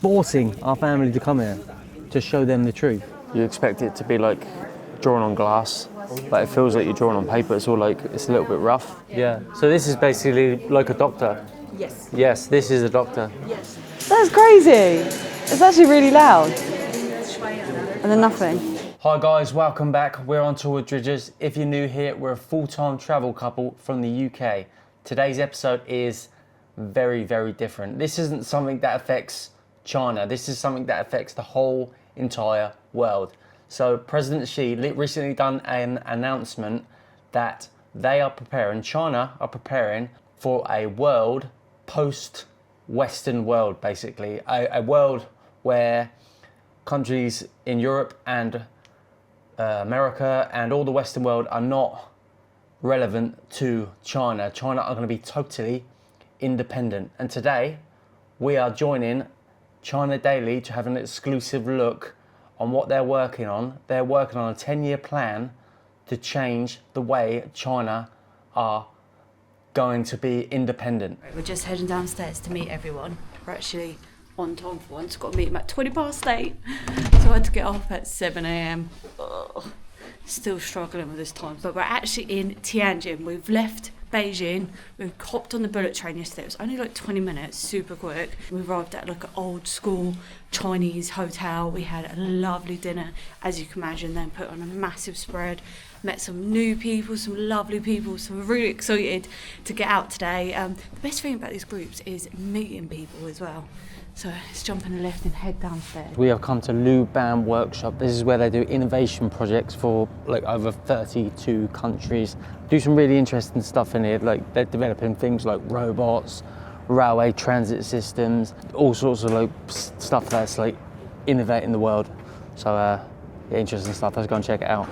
forcing our family to come here to show them the truth. You expect it to be like drawn on glass, but it feels like you're drawing on paper. It's all like, it's a little bit rough. Yeah, so this is basically like a doctor. Yes. Yes, this is a doctor. Yes. That's crazy. It's actually really loud. And then nothing. Hi guys, welcome back. We're on tour with Dridgers. If you're new here, we're a full-time travel couple from the UK. Today's episode is very, very different. This isn't something that affects China. This is something that affects the whole entire world. So President Xi recently done an announcement that they are preparing, China are preparing for a world post-Western world, basically. A world where countries in Europe and America and all the Western world are not relevant to China. China are going to be totally independent. And today we are joining China Daily to have an exclusive look on what they're working on. They're working on a 10-year plan to change the way China are going to be independent. We're just heading downstairs to meet everyone. We're actually on time for once. Got to meet them at 8:20, so I had to get up at 7 a.m. Still struggling with this time, but we're actually in Tianjin. We've left Beijing. We've hopped on the bullet train yesterday. It was only like 20 minutes, super quick. We arrived at like an old school Chinese hotel. We had a lovely dinner, as you can imagine, then put on a massive spread. Met some new people, some lovely people, so we're really excited to get out today. The best thing about these groups is meeting people as well. So let's jump in the lift and head downstairs. We have come to Luban Workshop. This is where they do innovation projects for like over 32 countries. Do some really interesting stuff in here. Like they're developing things like robots, railway transit systems, all sorts of like stuff that's like innovating the world. So yeah, interesting stuff. Let's go and check it out.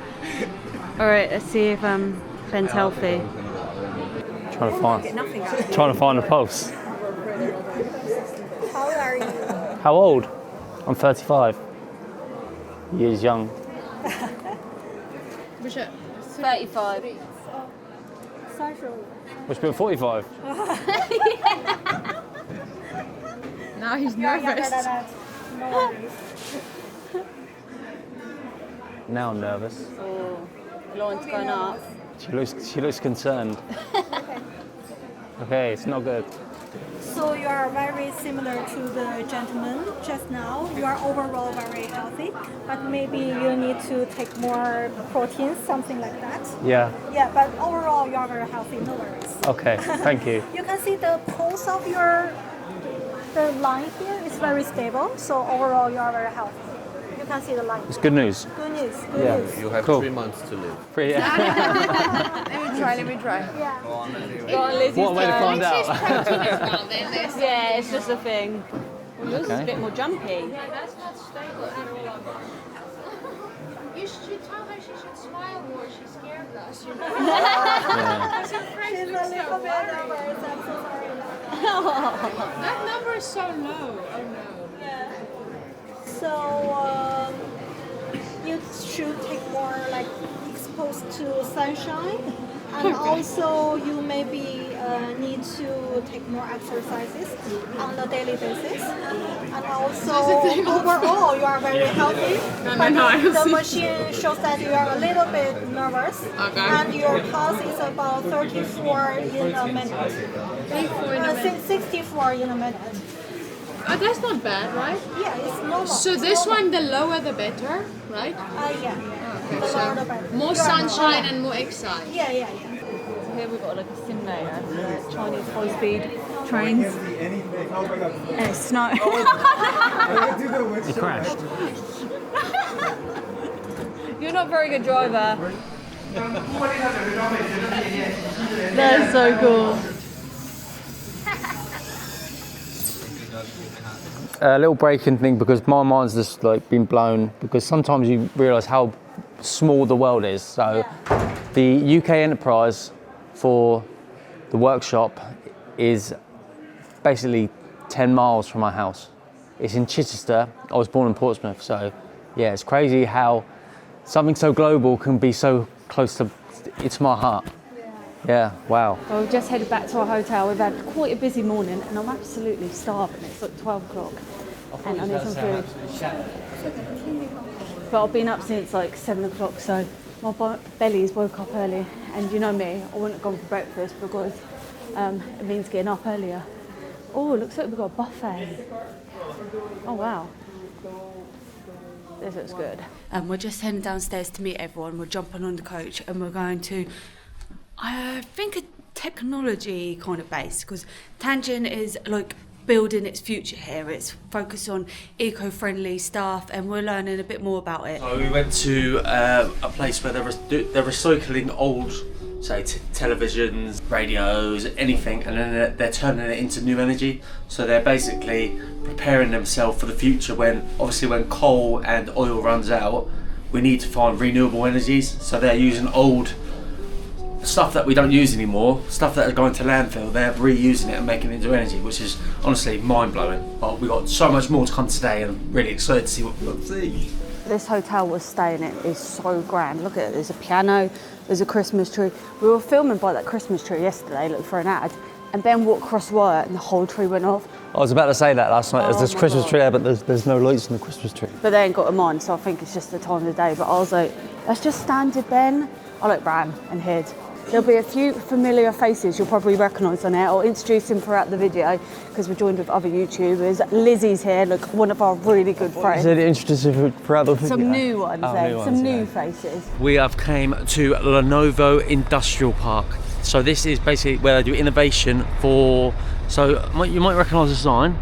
All right, let's see if Ben's healthy. Trying to find a pulse. How old are you? How old? I'm 35. Years young. 35. Which been 45? Now he's nervous. No worries. Now I'm nervous. Oh, Lauren's going up. She looks concerned. Okay, it's not good. So you are very similar to the gentleman just now. You are overall very healthy, but maybe you need to take more proteins, something like that. Yeah. Yeah, but overall you are very healthy, no worries. Okay, thank you. You can see the pulse of the line here is very stable, so overall you are very healthy. You can see the line. It's good news. Good news, good Yeah. news. You have Cool. 3 months to live. Let me try. Yeah. Go on, Lizzie's What a way to find out. Yeah, it's just a thing. Well, yours is Okay. a bit more jumpy. Yeah, that's not stable at all. You should tell her she should smile more. She's scared of us, you know. Because her friends She's a look so little bit worried. nervous, I'm so sorry. That number is so low. Oh no. So you should take more like exposed to sunshine, and also you maybe need to take more exercises on a daily basis, and also overall you are very healthy. But the machine shows that you are a little bit nervous, and your pulse is about 34 in a minute. 64 in a minute. Oh, that's not bad, right? Yeah, it's normal. So this one, the lower the better, right? Yeah. The lower the better. More sunshine and more exercise. Yeah. Here we've got like a simulator for Chinese high-speed trains. And it's snow. It crashed. You're not a very good driver. That's so cool. A little breaking thing because my mind's just like been blown because sometimes you realise how small the world is. So the UK enterprise for the workshop is basically 10 miles from my house. It's in Chichester. I was born in Portsmouth, so yeah, it's crazy how something so global can be so close to my heart. Yeah, wow. Well, we've just headed back to our hotel. We've had quite a busy morning and I'm absolutely starving. It's like 12 o'clock. and I need some food. But I've been up since like 7 o'clock, so my belly's woke up early. And you know me, I wouldn't have gone for breakfast because it means getting up earlier. Oh, looks like we've got a buffet. Oh wow. This looks good. We're just heading downstairs to meet everyone. We're jumping on the coach and we're going to, I think, a technology kind of base, because Tianjin is like building its future here. It's focused on eco-friendly stuff and we're learning a bit more about it. So we went to a place where they're recycling old, say, televisions, radios, anything, and then they're turning it into new energy. So they're basically preparing themselves for the future when, obviously, when coal and oil runs out, we need to find renewable energies. So they're using old stuff that we don't use anymore, stuff that are going to landfill, they're reusing it and making it into energy, which is honestly mind-blowing. But we've got so much more to come today and I'm really excited to see what we'll see. This hotel we're staying in is so grand. Look at it, there's a piano, there's a Christmas tree. We were filming by that Christmas tree yesterday, look, for an ad, and Ben walked across the wire and the whole tree went off. I was about to say that last night. There's this my Christmas God. tree there, but there's no lights in the Christmas tree. But they ain't got them on, so I think it's just the time of the day. But I was like, that's just standard, Ben. I like Bram and Hid. There'll be a few familiar faces you'll probably recognise on it. I'll introduce him throughout the video because we're joined with other YouTubers. Lizzie's here, look, one of our really good friends. Is it introducing throughout the video? Some new ones then, some new yeah. faces. We have came to Lenovo Industrial Park. So this is basically where they do innovation for, so you might recognise the sign.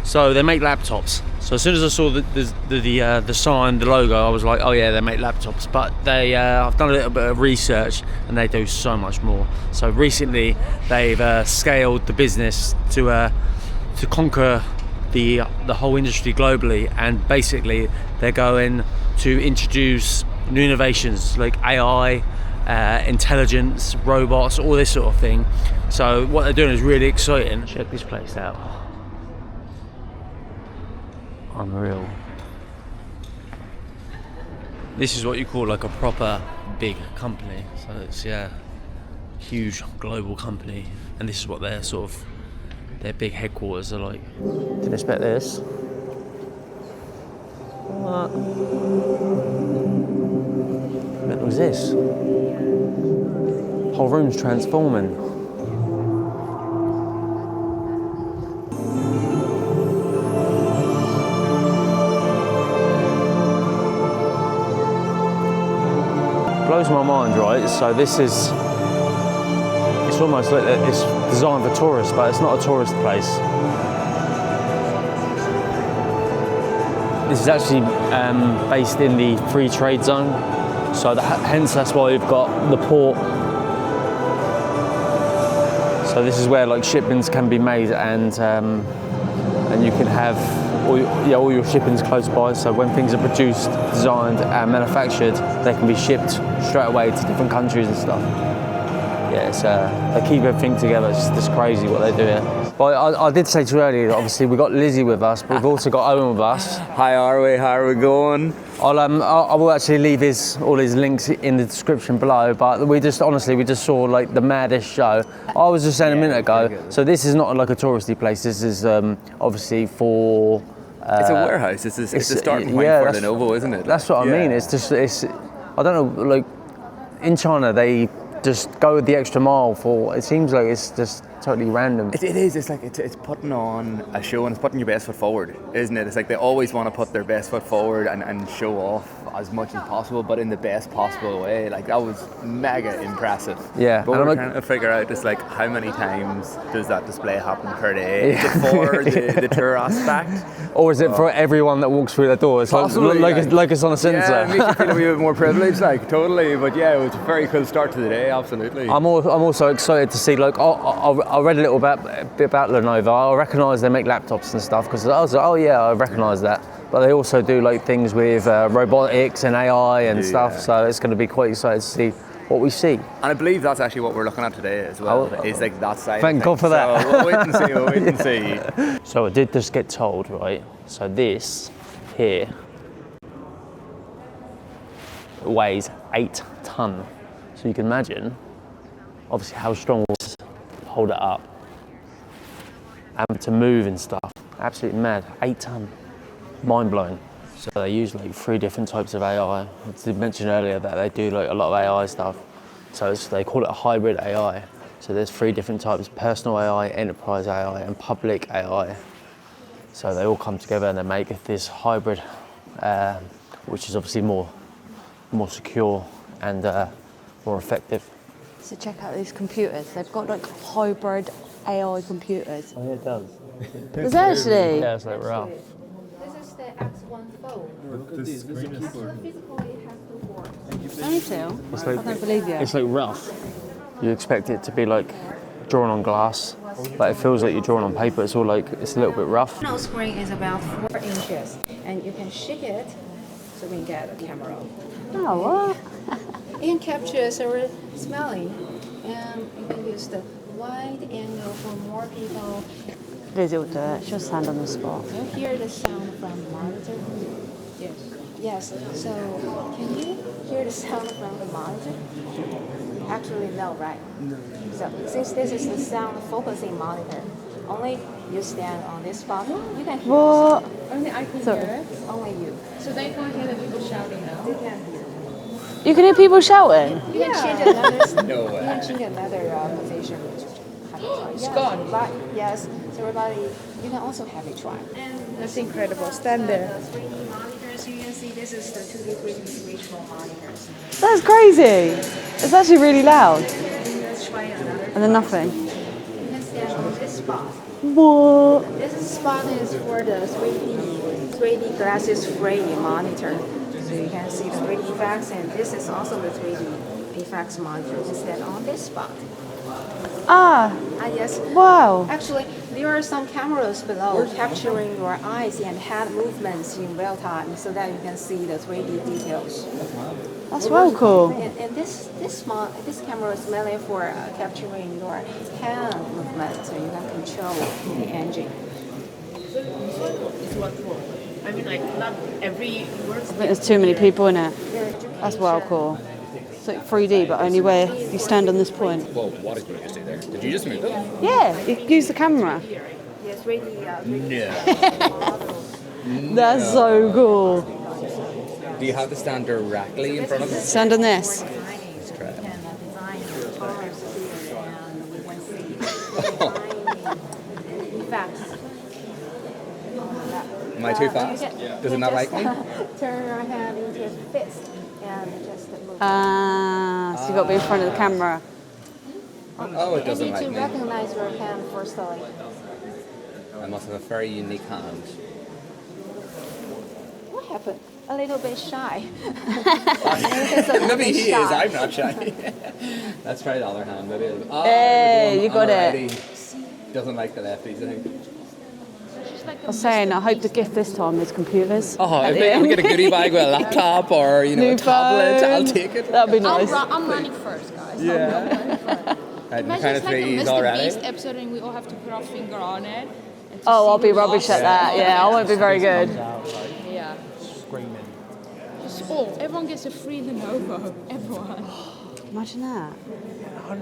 So they make laptops. So as soon as I saw the sign, the logo, I was like, oh yeah, they make laptops. But I've done a little bit of research and they do so much more. So recently they've scaled the business to conquer the whole industry globally, and basically they're going to introduce new innovations like AI, intelligence, robots, all this sort of thing. So what they're doing is really exciting. Check this place out. Unreal. This is what you call like a proper big company. So it's, yeah, huge global company, and this is what their sort of their big headquarters are like. Didn't expect this. What was this? Whole room's transforming. Blows my mind, right? So this is, it's almost like it's designed for tourists, but it's not a tourist place. This is actually based in the free trade zone, so hence that's why we've got the port. So this is where like shipments can be made, and you can have all your shippings close by, so when things are produced, designed and manufactured, they can be shipped straight away to different countries and stuff. Yeah, it's, they keep everything together. It's just crazy what they do here. But I did say to you earlier, obviously we've got Lizzie with us, but we've also got Owen with us. Hi, how are we going? I will actually leave all his links in the description below, but we just saw like the maddest show. I was just saying a minute ago, so this is not like a touristy place, this is obviously for... it's a warehouse, it's a starting point for Lenovo, isn't it? That's what I mean, it's I don't know, like in China they just go the extra mile for, it seems like it's just totally random. It is, it's like it's putting on a show and it's putting your best foot forward, isn't it? It's like they always want to put their best foot forward and show off as much as possible, but in the best possible way. Like that was mega impressive. Yeah. But we're trying to figure out just like how many times does that display happen per day? Yeah. Is it for the tour aspect? Or is it for everyone that walks through the door? It's possibly, like it's on a sensor. Yeah, it makes you feel a wee bit more privileged, like totally. But yeah, it was a very cool start to the day, absolutely. I'm also excited to see, like, I read a little bit about Lenovo. I recognise they make laptops and stuff, because I was like, oh yeah, I recognise that. But they also do like things with robotics and AI and stuff, so it's going to be quite exciting to see what we see. And I believe that's actually what we're looking at today as well, is like that side. Thank God for that. So we'll wait and see. So I did just get told, right, so this here weighs 8 tonnes. So you can imagine, obviously, how strong it was to hold it up and to move and stuff. Absolutely mad. 8 ton. Mind blowing. So they use like 3 different types of AI. I did mention earlier that they do like a lot of AI stuff. So they call it a hybrid AI. So there's 3 different types: personal AI, enterprise AI, and public AI. So they all come together and they make this hybrid, which is obviously more secure and more effective. So check out these computers. They've got like hybrid AI computers. Oh yeah, it does. There's actually. Yeah, it's like rough. This is the X1 Fold. Physically, it has to work. Only two? It's like, I don't believe you. It's like rough. You expect it to be like drawn on glass, but it feels like you're drawing on paper. It's all like, it's a little bit rough. The screen is about 4 inches, and you can shake it so we can get a camera. Oh, what? It can capture our smelling, and you can use the wide angle for more people. Lizzie will do it. She'll stand on the spot. You hear the sound from the monitor? Yes. Yes. So, can you hear the sound from the monitor? Actually, no, right? No. So, since this is the sound focusing monitor, only you stand on this spot, you can hear What? the sound. Only I can So- hear it. Only you. So they can't hear the people shouting now. They can hear. You can hear people shouting? You can change another. No way. You can change another position. It's gone. But yes, so everybody, you can also have it try. That's incredible. Stand there. 3D monitors, you can see this is the 2D, 3D switchable monitors. That's crazy. It's actually really loud. Let's try another. And then nothing. You can stand on this spot. What? This spot is for the 3D glasses free monitor. So you can see the 3D effects, and this is also the 3D effects monitor. You stand on this spot. Ah, Yes. wow. Actually, there are some cameras below capturing your eyes and head movements in real time so that you can see the 3D details. That's well cool. And this camera is mainly for capturing your hand movement so you can control the engine. It's what for? I mean, like, not every work. I think there's too many people in it. That's well cool. It's like 3D, but only where you stand on this point. Well, what did you just do there? Did you just move it? Yeah, you use the camera. Yes, 3D. No. That's so cool. Do you have to stand directly in front of it? Stand on this. Let's try it. Am I too fast? Does it not like me? Turn your hand into a fist and just move. Ah, so you got to be in front of the camera. Oh, it You doesn't need like to me. recognize your hand firstly. I must have a very unique hand. What happened? A little bit shy. Maybe he is. I'm not shy. Let's try the other hand. Maybe. Oh, Hey, you got it. it. Doesn't like the lefties, I think. I was saying, I hope the gift this time is computers. Oh, at if the we end. get a goodie bag with a laptop or a New tablet, I'll phone. take it. That'd be nice. I'm running first, guys. Yeah. Right, Imagine kind it's of like a threes Mr. already. Beast episode and we all have to put our finger on it. and to Oh, see I'll be who rubbish lost. at that. Yeah, I won't be very good. Yeah. Screaming. Just everyone gets a free Lenovo. Everyone. Imagine that.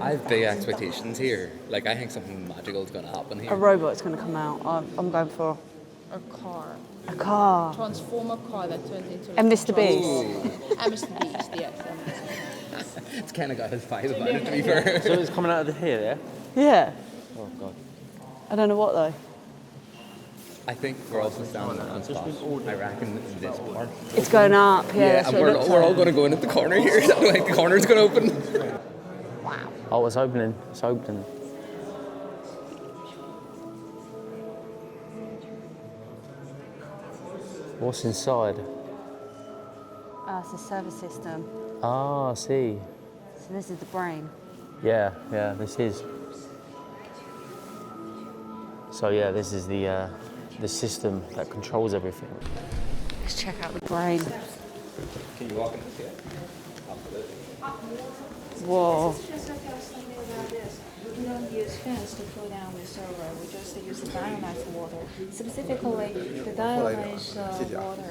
I have big expectations here. Like, I think something magical is going to happen here. A robot's going to come out. I'm going for A car. a car. Transformer car that turns into And like Mr. a Beast. And Mr. Beast, yes. It's kind of got his vibe about it, to be fair. So it's coming out of here, yeah? Yeah. Oh god. I don't know what though. I think we're also standing on the spot. I reckon this part. It's going up. Yeah. Yeah, that's and what it looks we're all like. going to go in at the corner here. Like, the corner's going to open. Oh, it's opening. It's opening. What's inside? Ah, it's a service system. Ah, I see. So this is the brain. Yeah, this is. So yeah, this is the system that controls everything. Let's check out the brain. Can you walk in this yet? Whoa. We don't use fans to cool down the server. We just use ionized water. Specifically, the ionized water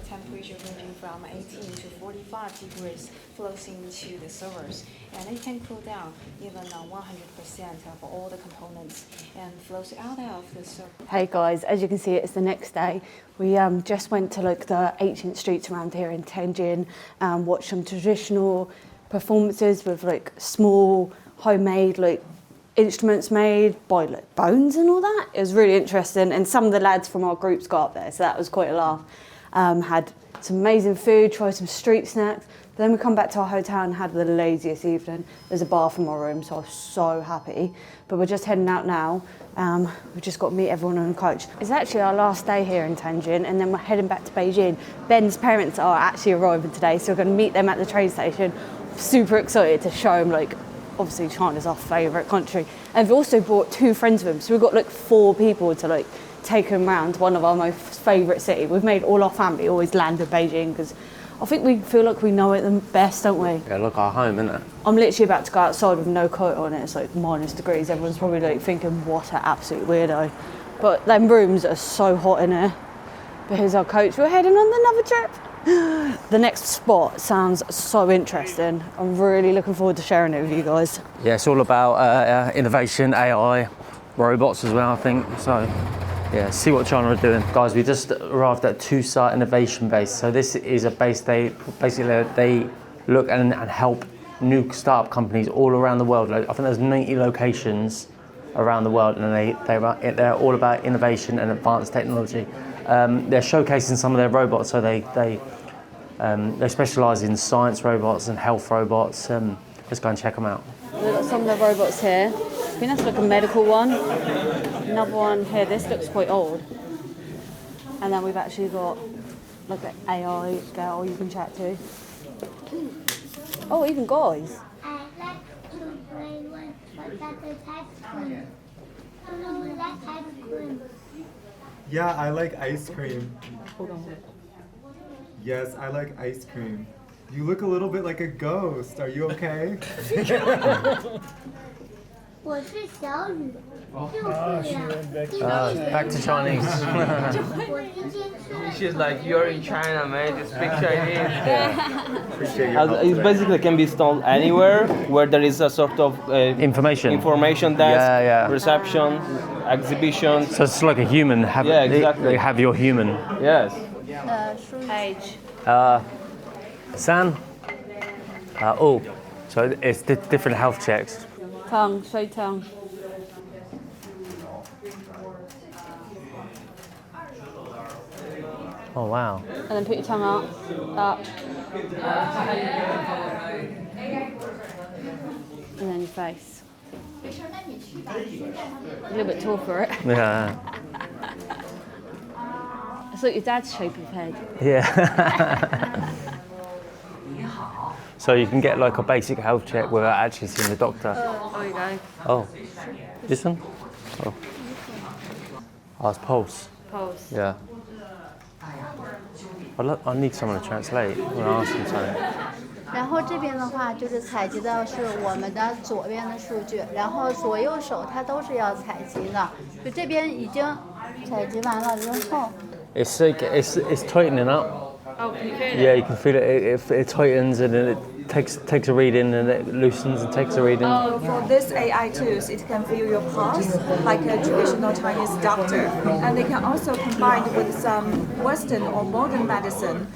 temperature ranging from 18 to 45 degrees flows into the servers, and it can cool down even 100% of all the components and flows out of the server. Hey guys, as you can see, it's the next day. We just went to like the ancient streets around here in Tianjin and watched some traditional performances with like small homemade like instruments made by like bones and all that. It was really interesting, and some of the lads from our groups got up there, so that was quite a laugh. Had some amazing food, tried some street snacks. Then we come back to our hotel and had the laziest evening. There's a bath in my room, so I was so happy. But we're just heading out now. We've just got to meet everyone on the coach. It's actually our last day here in Tianjin, and then we're heading back to Beijing. Ben's parents are actually arriving today, so we're going to meet them at the train station. Super excited to show them, like, obviously China's our favourite country. And we've also brought 2 friends with them, so we've got like 4 people to like take them around one of our most favourite city. We've made all our family always land in Beijing because I think we feel like we know it the best, don't we? Yeah, look, our home, isn't it? I'm literally about to go outside with no coat on. It's like -degrees. Everyone's probably like thinking, what an absolute weirdo. But them rooms are so hot in here. But here's our coach. We're heading on another trip. The next spot sounds so interesting. I'm really looking forward to sharing it with you guys. Yeah, it's all about innovation, AI, robots as well, I think. So, yeah, see what China are doing. Guys, we just arrived at Two-Site Innovation Base. So this is a base, they look and help new startup companies all around the world. Like, I think there's 90 locations around the world, and they're all about innovation and advanced technology. They're showcasing some of their robots, so they specialise in science robots and health robots. Let's go and check them out. We've got some of the robots here. I think that's like a medical one. Another one here. This looks quite old. And then we've actually got like an AI girl you can chat to. Oh, even guys. I like to play one potato ice cream. Do you like ice cream? Yeah, I like ice cream. Hold on. Yes, I like ice cream. You look a little bit like a ghost. Are you okay? 我是小雨，就是呀。 Back to Chinese. 我今天吃了 She's like, you're in China, man. You speak Chinese. Appreciate your help It today. basically can be installed anywhere where there is a sort of information desk, Yeah. reception, exhibition. So it's like a human. Yeah, exactly. They have your human. Yes. Age. San? Oh, so it's different health checks. Tongue, show tongue. Oh, wow. And then put your tongue up. Up. And then your face. A little bit tall for it. Yeah. It's like your dad's shape of head. Yeah. So you can get like a basic health check without actually seeing the doctor. Oh, you go. Oh, this one? Oh. Oh, it's pulse. Pulse. Yeah. I need someone to translate when I ask them something. 然后这边的话就是采集的是我们的左边的数据，然后左右手它都是要采集的。就这边已经采集完了之后， It's like it's tightening up. Oh, can you feel it? Yeah, you can feel it. It tightens and then it takes a reading and it loosens and takes a reading. For this AI tools, it can feel your pulse like a traditional Chinese doctor, and they can also combine with some Western or modern medicine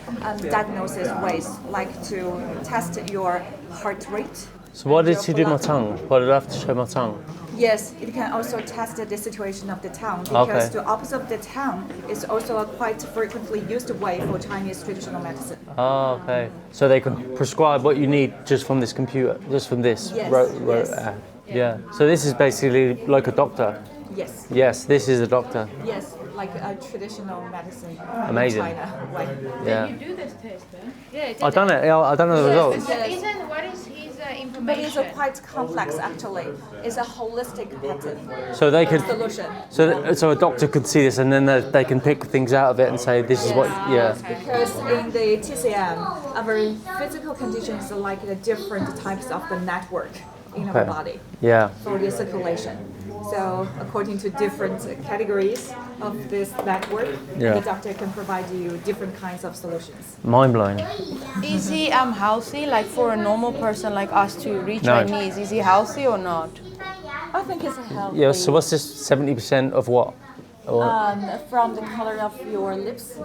diagnosis ways, like to test your heart rate. So why did she do my tongue? Why did I have to show my tongue? Yes, it can also test the situation of the tongue because Okay. to observe the tongue is also a quite frequently used way for Chinese traditional medicine. Oh, okay. So they can prescribe what you need just from this computer, just from this. Yes, yes. Yeah. So this is basically like a doctor. Yes. Yes, this is a doctor. Yes, like a traditional medicine Amazing. in China way. Yeah. You do this test, huh? Yeah, I done it. I don't know the results. Isn't what is his But it's information? quite complex actually. It's a holistic pattern So they could. solution. So a doctor could see this and then they can pick things out of it and say this is what. Yeah. Because in the TCM, our physical conditions are like the different types of the network. in our body Yeah. for the circulation. So according to different categories of this network, Yeah. the doctor can provide you different kinds of solutions. Mind blowing. Is he healthy, like for a normal person like us to reach No. our knees? Is he healthy or not? I think it's a healthy. Yeah, so what's this 70% of what? Or, From the color of your lips.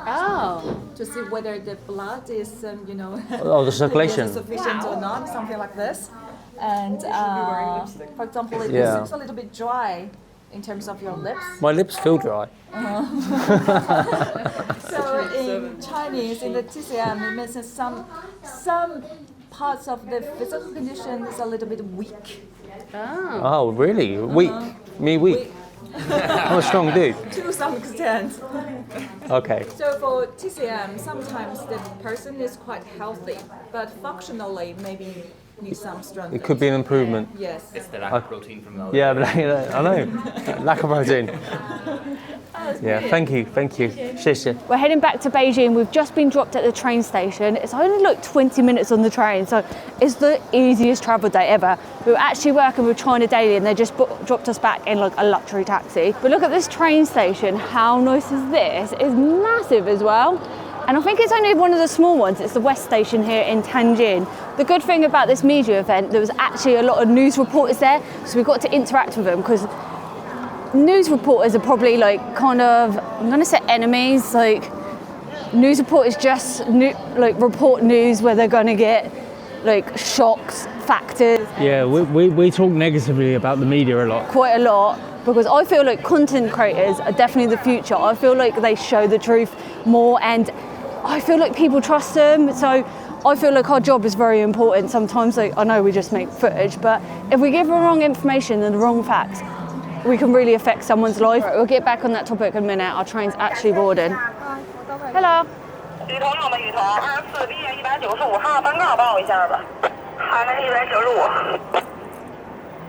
Oh. To see whether the blood is, Oh, the circulation. is sufficient or not, something like this. And for example, it Yeah. seems a little bit dry in terms of your lips. my lips feel dry. So in Chinese, in the TCM, it means that some parts of the physical condition is a little bit weak. Oh, really? Weak? Me weak? I'm a strong dude. To some extent. Okay. So for TCM, sometimes the person is quite healthy, but functionally maybe needs some strength. It could be an improvement. Yes. It's the lack of protein from milk. Yeah, but I know. Lack of protein. Yeah, thank you. 谢谢. We're heading back to Beijing. We've just been dropped at the train station. It's only like 20 minutes on the train, so it's the easiest travel day ever. We were actually working with China Daily and they just dropped us back in like a luxury taxi. But look at this train station. How nice is this? It's massive as well. And I think it's only one of the small ones. It's the West Station here in Tianjin. The good thing about this media event, there was actually a lot of news reporters there, so we got to interact with them because news reporters are probably like kind of, I'm going to say enemies. Like news reporters just report news where they're going to get like shocks, factors. Yeah, we talk negatively about the media a lot. Quite a lot, because I feel like content creators are definitely the future. I feel like they show the truth more and I feel like people trust them. So I feel like our job is very important. Sometimes like, I know we just make footage, but if we give the wrong information and the wrong facts, we can really affect someone's life. Right, we'll get back on that topic in a minute. Our train's actually boarding. Hello. 雨桐有吗？雨桐，24B 195号，单杠报一下吧。海南195。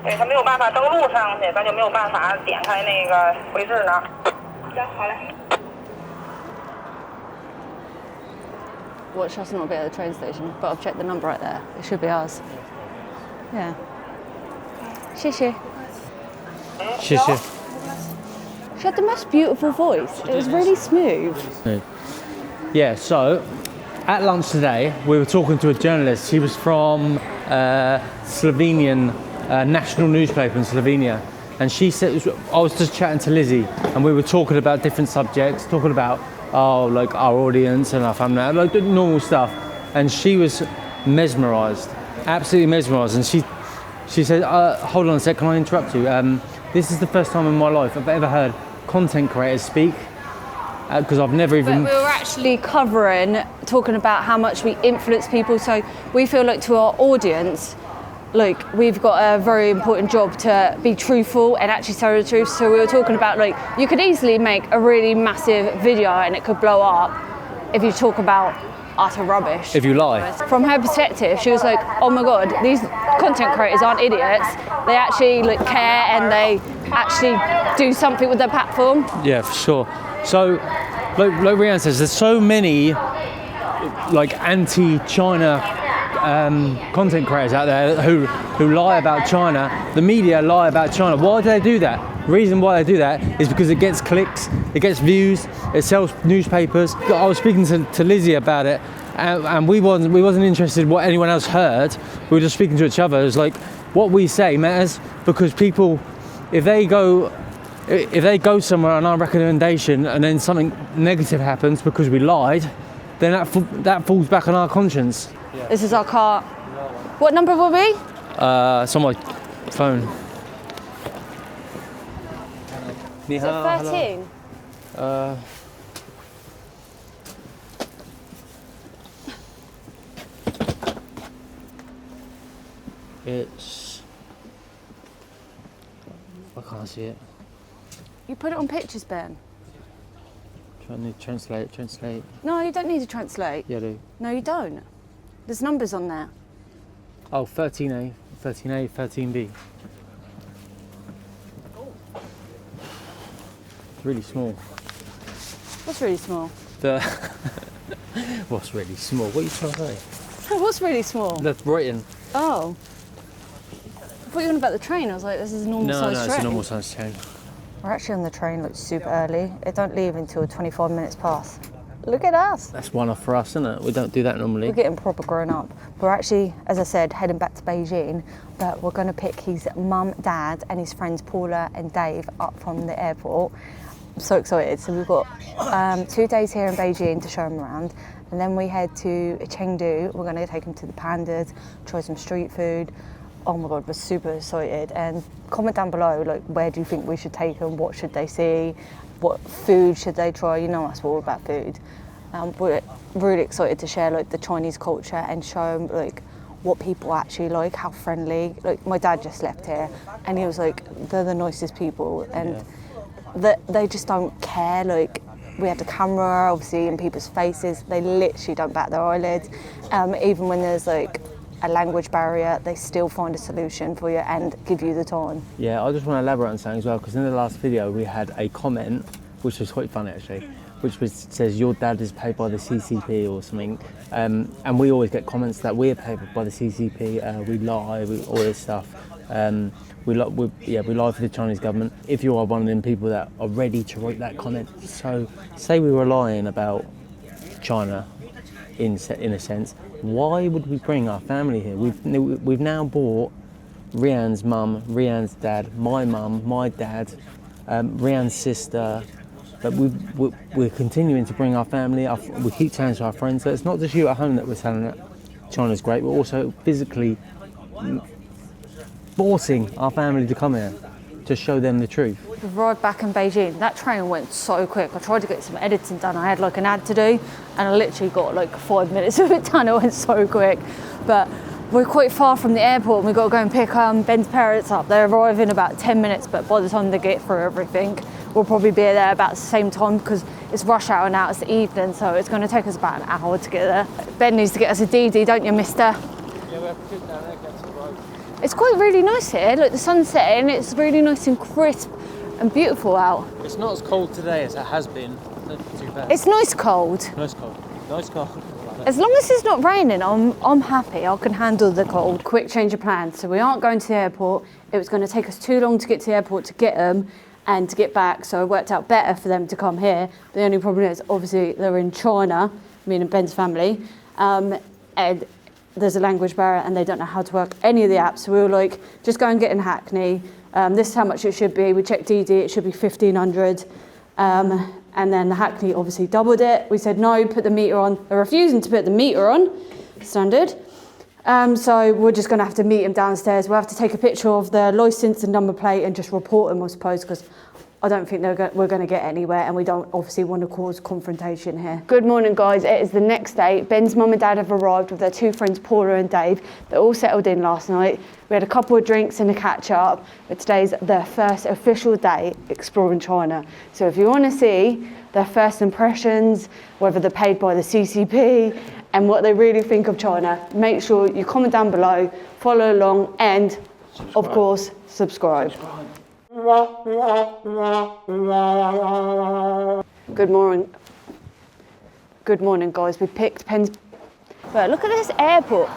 对他没有办法登录上去，咱就没有办法点开那个回视呢。行，好嘞。 Watch us not be at the train station, but I've checked the number right there. It should be ours. Yeah. 谢谢. 谢谢. She had the most beautiful voice. It was really smooth. Yeah, so at lunch today, we were talking to a journalist. He was from Slovenian national newspaper in Slovenia. And she said, I was just chatting to Lizzie and we were talking about different subjects, talking about like our audience and our family, like the normal stuff. And she was mesmerised, absolutely mesmerised. And she said, hold on a sec, can I interrupt you? This is the first time in my life I've ever heard content creators speak, because I've never even... But we were actually talking about how much we influence people. So we feel like to our audience, like we've got a very important job to be truthful and actually tell the truth. So we were talking about like, you could easily make a really massive video and it could blow up if you talk about utter rubbish. If you lie. From her perspective, she was like, oh my God, these content creators aren't idiots. They actually like care and they actually do something with their platform. Yeah, for sure. So, like Reanne says, there's so many like anti-China content creators out there who lie about China. The media lie about China. Why do they do that? The reason why they do that is because it gets clicks, it gets views, it sells newspapers. I was speaking to Lizzie about it, and we wasn't interested in what anyone else heard. We were just speaking to each other. It's like what we say matters, because people, if they go somewhere on our recommendation and then something negative happens because we lied, then that falls back on our conscience. Yeah. This is our car. What number will we? It's on my phone. Is it 13? It's... I can't see it. You put it on pictures, Ben. Trying to translate. No, you don't need to translate. Yeah, I do. No, you don't. There's numbers on there. Oh, 13A, 13B. It's really small. What's really small? What's really small? What are you trying to say? What's really small? That's written. Oh. thought you were on about the train. I was like, this is a normal size train. No, it's a normal size train. We're actually on the train like super early. It don't leave until 25 minutes past. Look at us. That's one off for us, isn't it? We don't do that normally. We're getting proper grown up. We're actually, as I said, heading back to Beijing, but we're going to pick his mum, dad, and his friends Paula and Dave up from the airport. I'm so excited. So we've got 2 days here in Beijing to show them around, and then we head to Chengdu. We're going to take them to the pandas, try some street food. Oh my God, we're super excited. And comment down below, like, where do you think we should take them? What should they see? What food should they try? You know us, we're all about food. We're really excited to share like the Chinese culture and show them like what people actually like, how friendly. Like my dad just left here and he was like, they're the nicest people, and they just don't care. Like we had the camera obviously in people's faces, they literally don't bat their eyelids. Even when there's like a language barrier, they still find a solution for you and give you the time. Yeah, I just want to elaborate on something as well, because in the last video we had a comment, which was quite funny actually, which says your dad is paid by the CCP or something, and we always get comments that we're paid by the CCP, we lie, all this stuff. We lie for the Chinese government. If you are one of them people that are ready to write that comment, so say we were lying about China, in a sense, why would we bring our family here? We've now brought Reanne's mum, Reanne's dad, my mum, my dad, Reanne's sister, but we're continuing to bring our family. We keep telling to our friends. So it's not just you at home that we're telling that China's great, we're also physically forcing our family to come here to show them the truth. We've arrived back in Beijing. That train went so quick. I tried to get some editing done. I had like an ad to do and I literally got like 5 minutes of it done. It went so quick. But we're quite far from the airport and we've got to go and pick Ben's parents up. They arrive in about 10 minutes, but by the time they get through everything, we'll probably be there about the same time because it's rush hour now, it's the evening, so it's going to take us about an hour to get there. Ben needs to get us a DD, don't you, mister? Yeah, we have to sit down there and get some road. It's quite really nice here. Look, the sun's setting, it's really nice and crisp and beautiful out. It's not as cold today as it has been. It's not too bad. It's nice cold. Nice cold. Nice cold. As long as it's not raining, I'm happy. I can handle the cold. Quick change of plans. So we aren't going to the airport. It was going to take us too long to get to the airport to get them and to get back. So it worked out better for them to come here. The only problem is, obviously, they're in China, me and Ben's family, and there's a language barrier and they don't know how to work any of the apps. So we were like, just go and get in Hackney. This is how much it should be. We checked DD, it should be 1,500. And then the Hackney obviously doubled it. We said no, put the meter on. They're refusing to put the meter on, standard. So we're just going to have to meet them downstairs. We'll have to take a picture of their licence and number plate and just report them, I suppose, because I don't think we're going to get anywhere and we don't obviously want to cause confrontation here. Good morning, guys. It is the next day. Ben's mum and dad have arrived with their two friends, Paula and Dave. They all settled in last night. We had a couple of drinks and a catch up, but today's their first official day exploring China. So if you want to see their first impressions, whether they're paid by the CCP and what they really think of China, make sure you comment down below, follow along and, of course, subscribe. Good morning. Good morning, guys. We picked Penn's. But look at this airport.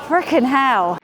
Frickin' hell.